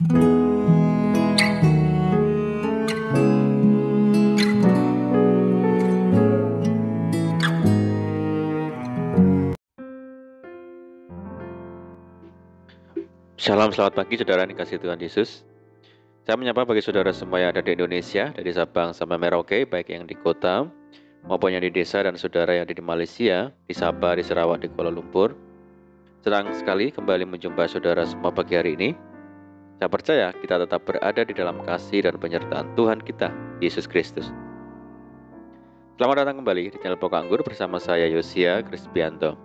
Shalom, selamat pagi saudara yang dikasihi Tuhan Yesus. Saya menyapa bagi saudara semua yang ada di Indonesia, dari Sabang sampai Merauke, baik yang di kota maupun yang di desa, dan saudara yang ada di Malaysia, di Sabah, di Sarawak, di Kuala Lumpur. Senang sekali kembali menjumpai saudara semua pagi hari ini. Saya percaya kita tetap berada di dalam kasih dan penyertaan Tuhan kita, Yesus Kristus. Selamat datang kembali di channel Pokok Anggur bersama saya Yosia Krispianto.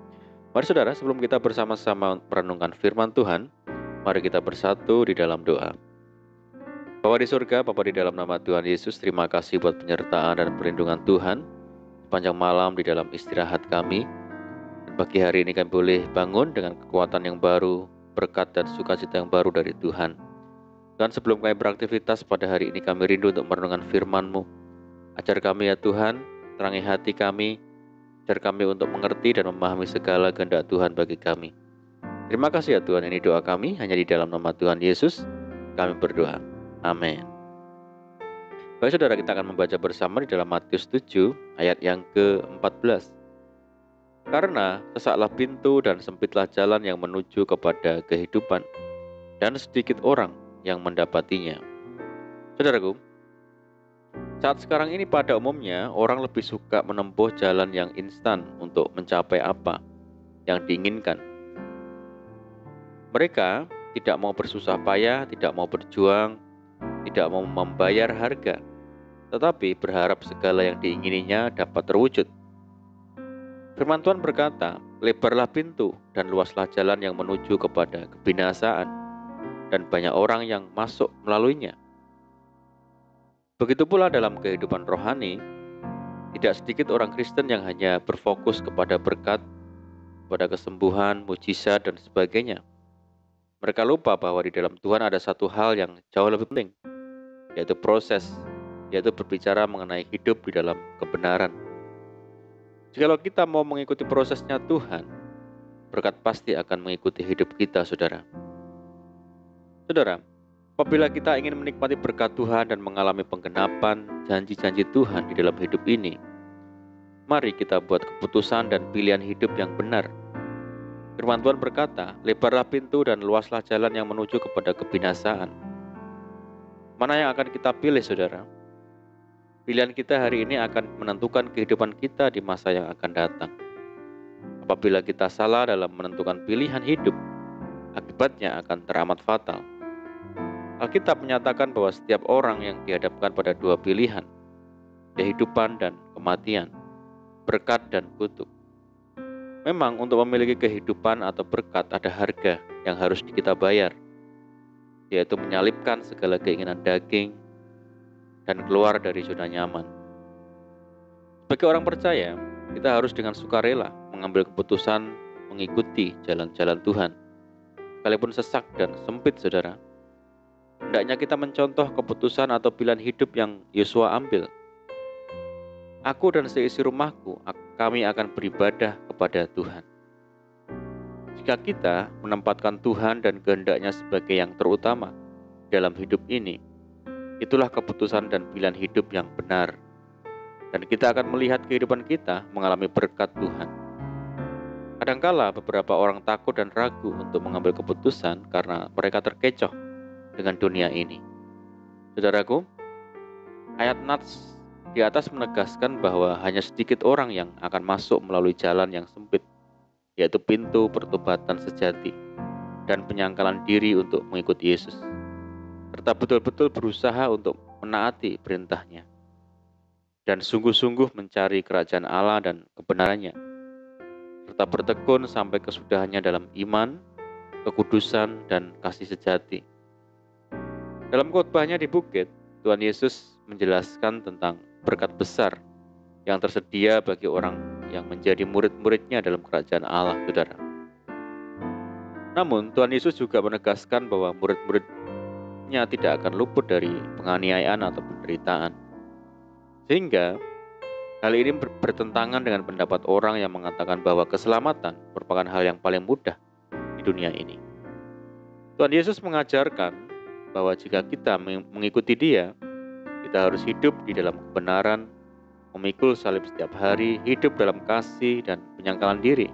Mari saudara, sebelum kita bersama-sama merenungkan firman Tuhan, mari kita bersatu di dalam doa. Bapa di surga, Bapa di dalam nama Tuhan Yesus, terima kasih buat penyertaan dan perlindungan Tuhan sepanjang malam di dalam istirahat kami. Dan pagi hari ini kami boleh bangun dengan kekuatan yang baru, berkat dan sukacita yang baru dari Tuhan. Dan sebelum kami beraktivitas pada hari ini, kami rindu untuk merenungkan firman-Mu. Ajar kami ya Tuhan, terangi hati kami, ajar kami untuk mengerti dan memahami segala kehendak Tuhan bagi kami. Terima kasih ya Tuhan, ini doa kami hanya di dalam nama Tuhan Yesus kami berdoa. Amin. Baik saudara, kita akan membaca bersama di dalam Matius 7 ayat yang ke-14. Karena sesaklah pintu dan sempitlah jalan yang menuju kepada kehidupan, dan sedikit orang yang mendapatinya. Saudaraku, saat sekarang ini pada umumnya orang lebih suka menempuh jalan yang instan untuk mencapai apa yang diinginkan. Mereka tidak mau bersusah payah, tidak mau berjuang, tidak mau membayar harga, tetapi berharap segala yang diingininya dapat terwujud. Firman Tuhan berkata, lebarlah pintu dan luaslah jalan yang menuju kepada kebinasaan, dan banyak orang yang masuk melaluinya. Begitu pula dalam kehidupan rohani, tidak sedikit orang Kristen yang hanya berfokus kepada berkat, kepada kesembuhan, mujizat, dan sebagainya. Mereka lupa bahwa di dalam Tuhan ada satu hal yang jauh lebih penting, yaitu proses, yaitu berbicara mengenai hidup di dalam kebenaran. Jikalau kita mau mengikuti prosesnya Tuhan, berkat pasti akan mengikuti hidup kita, saudara. Saudara, apabila kita ingin menikmati berkat Tuhan dan mengalami penggenapan janji-janji Tuhan di dalam hidup ini, mari kita buat keputusan dan pilihan hidup yang benar. Firman Tuhan berkata, lebarlah pintu dan luaslah jalan yang menuju kepada kebinasaan. Mana yang akan kita pilih, saudara? Pilihan kita hari ini akan menentukan kehidupan kita di masa yang akan datang. Apabila kita salah dalam menentukan pilihan hidup, akibatnya akan teramat fatal. Alkitab menyatakan bahwa setiap orang yang dihadapkan pada dua pilihan, kehidupan dan kematian, berkat dan kutuk. Memang untuk memiliki kehidupan atau berkat ada harga yang harus kita bayar, yaitu menyalipkan segala keinginan daging dan keluar dari zona nyaman. Sebagai orang percaya, kita harus dengan sukarela mengambil keputusan mengikuti jalan-jalan Tuhan, sekalipun sesak dan sempit, saudara. Hendaknya kita mencontoh keputusan atau pilihan hidup yang Yosua ambil. Aku dan seisi rumahku, kami akan beribadah kepada Tuhan. Jika kita menempatkan Tuhan dan kehendaknya sebagai yang terutama dalam hidup ini, itulah keputusan dan pilihan hidup yang benar. Dan kita akan melihat kehidupan kita mengalami berkat Tuhan. Kadangkala beberapa orang takut dan ragu untuk mengambil keputusan karena mereka terkecoh dengan dunia ini. Saudaraku, ayat Nats di atas menegaskan bahwa hanya sedikit orang yang akan masuk melalui jalan yang sempit, yaitu pintu pertobatan sejati dan penyangkalan diri untuk mengikuti Yesus, serta betul-betul berusaha untuk menaati perintahnya dan sungguh-sungguh mencari kerajaan Allah dan kebenarannya, serta bertekun sampai kesudahannya dalam iman, kekudusan, dan kasih sejati. Dalam khotbahnya di bukit, Tuhan Yesus menjelaskan tentang berkat besar yang tersedia bagi orang yang menjadi murid-muridnya dalam kerajaan Allah, saudara. Namun Tuhan Yesus juga menegaskan bahwa murid-muridnya tidak akan luput dari penganiayaan atau penderitaan. Sehingga hal ini bertentangan dengan pendapat orang yang mengatakan bahwa keselamatan merupakan hal yang paling mudah di dunia ini. Tuhan Yesus mengajarkan bahwa jika kita mengikuti Dia, kita harus hidup di dalam kebenaran, memikul salib setiap hari, hidup dalam kasih dan penyangkalan diri.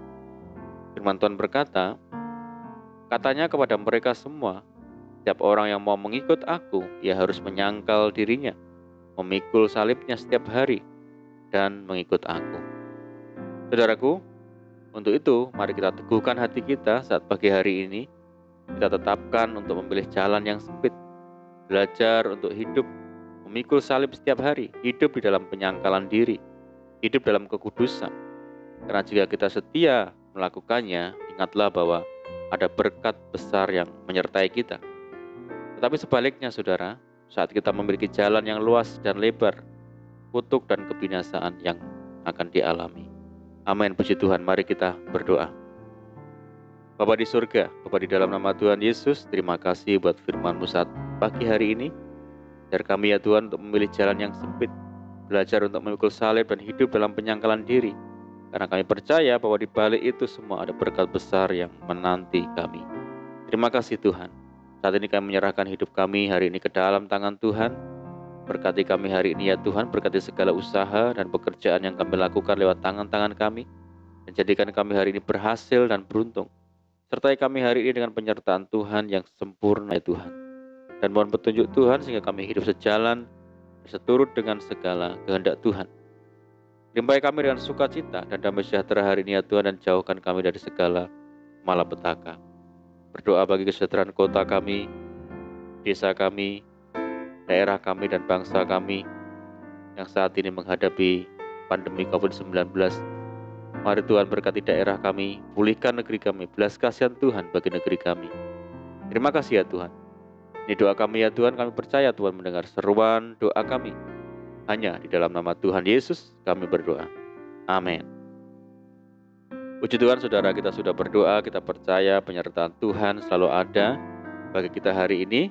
Firman Tuhan berkata, katanya kepada mereka semua, setiap orang yang mau mengikut aku, ia harus menyangkal dirinya, memikul salibnya setiap hari, dan mengikut aku. Saudaraku, untuk itu mari kita teguhkan hati kita saat pagi hari ini. Kita tetapkan untuk memilih jalan yang sempit, belajar untuk hidup, memikul salib setiap hari, hidup di dalam penyangkalan diri, hidup dalam kekudusan. Karena jika kita setia melakukannya, ingatlah bahwa ada berkat besar yang menyertai kita. Tetapi sebaliknya saudara, saat kita memiliki jalan yang luas dan lebar, kutuk dan kebinasaan yang akan dialami. Amin, puji Tuhan. Mari kita berdoa. Bapa di surga, Bapa di dalam nama Tuhan Yesus, terima kasih buat firman-Mu saat pagi hari ini. Biar kami ya Tuhan untuk memilih jalan yang sempit, belajar untuk memikul salib dan hidup dalam penyangkalan diri. Karena kami percaya bahwa di balik itu semua ada berkat besar yang menanti kami. Terima kasih Tuhan. Saat ini kami menyerahkan hidup kami hari ini ke dalam tangan Tuhan. Berkati kami hari ini ya Tuhan, berkati segala usaha dan pekerjaan yang kami lakukan lewat tangan-tangan kami. Dan jadikan kami hari ini berhasil dan beruntung. Sertai kami hari ini dengan penyertaan Tuhan yang sempurna ya Tuhan. Dan mohon petunjuk Tuhan sehingga kami hidup sejalan, seturut dengan segala kehendak Tuhan. Limpahi kami dengan sukacita dan damai sejahtera hari ini ya Tuhan, dan jauhkan kami dari segala malapetaka. Berdoa bagi kesejahteraan kota kami, desa kami, daerah kami dan bangsa kami yang saat ini menghadapi pandemi COVID-19. Mari Tuhan berkati daerah kami, pulihkan negeri kami, belas kasihan Tuhan bagi negeri kami. Terima kasih ya Tuhan. Ini doa kami ya Tuhan, kami percaya Tuhan mendengar seruan doa kami. Hanya di dalam nama Tuhan Yesus kami berdoa. Amin. Puji Tuhan saudara, kita sudah berdoa, kita percaya penyertaan Tuhan selalu ada bagi kita hari ini.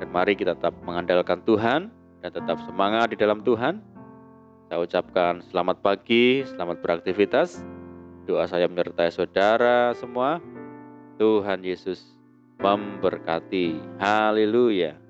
Dan mari kita tetap mengandalkan Tuhan dan tetap semangat di dalam Tuhan. Saya ucapkan selamat pagi, selamat beraktivitas. Doa saya menyertai saudara semua. Tuhan Yesus memberkati. Haleluya.